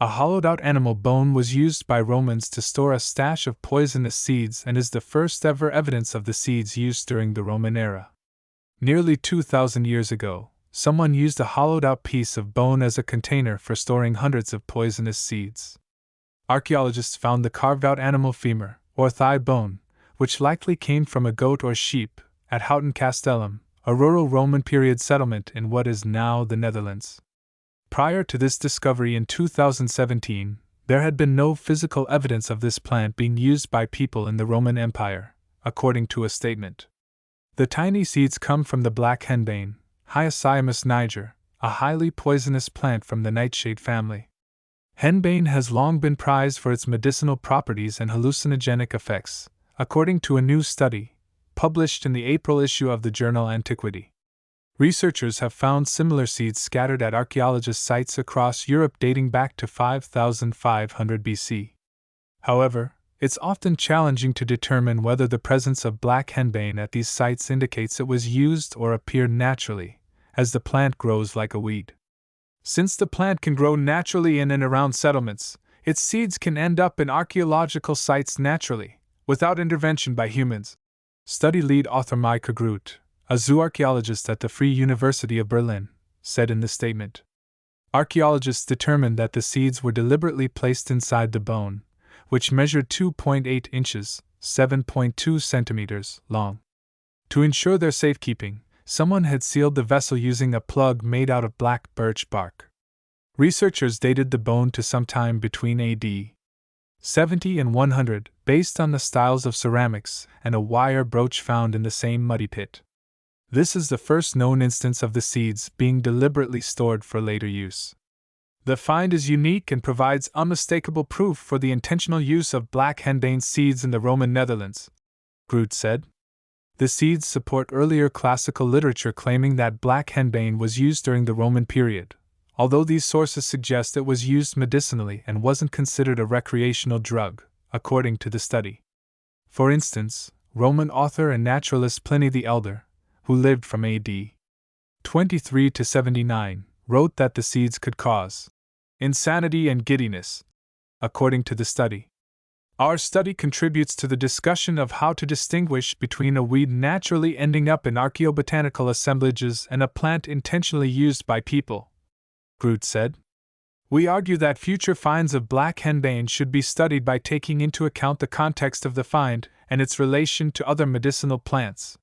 A hollowed-out animal bone was used by Romans to store a stash of poisonous seeds and is the first ever evidence of the seeds used during the Roman era. Nearly 2,000 years ago, someone used a hollowed-out piece of bone as a container for storing hundreds of poisonous seeds. Archaeologists found the carved-out animal femur, or thigh bone, which likely came from a goat or sheep, at Houten Castellum, a rural Roman period settlement in what is now the Netherlands. Prior to this discovery in 2017, there had been no physical evidence of this plant being used by people in the Roman Empire, according to a statement. The tiny seeds come from the black henbane, Hyoscyamus niger, a highly poisonous plant from the nightshade family. Henbane has long been prized for its medicinal properties and hallucinogenic effects, according to a new study, published in the April issue of the journal Antiquity. Researchers have found similar seeds scattered at archaeologist sites across Europe dating back to 5500 BC. However, it's often challenging to determine whether the presence of black henbane at these sites indicates it was used or appeared naturally, as the plant grows like a weed. Since the plant can grow naturally in and around settlements, its seeds can end up in archaeological sites naturally, without intervention by humans. Study lead author Maike Groot, a zooarchaeologist at the Free University of Berlin, said in the statement. Archaeologists determined that the seeds were deliberately placed inside the bone, which measured 2.8 inches, 7.2 centimeters, long. To ensure their safekeeping, someone had sealed the vessel using a plug made out of black birch bark. Researchers dated the bone to sometime between AD 70 and 100, based on the styles of ceramics and a wire brooch found in the same muddy pit. This is the first known instance of the seeds being deliberately stored for later use. The find is unique and provides unmistakable proof for the intentional use of black henbane seeds in the Roman Netherlands, Groot said. The seeds support earlier classical literature claiming that black henbane was used during the Roman period, although these sources suggest it was used medicinally and wasn't considered a recreational drug, according to the study. For instance, Roman author and naturalist Pliny the Elder, who lived from AD 23 to 79, wrote that the seeds could cause insanity and giddiness, according to the study. Our study contributes to the discussion of how to distinguish between a weed naturally ending up in archaeobotanical assemblages and a plant intentionally used by people, Groot said. We argue that future finds of black henbane should be studied by taking into account the context of the find and its relation to other medicinal plants,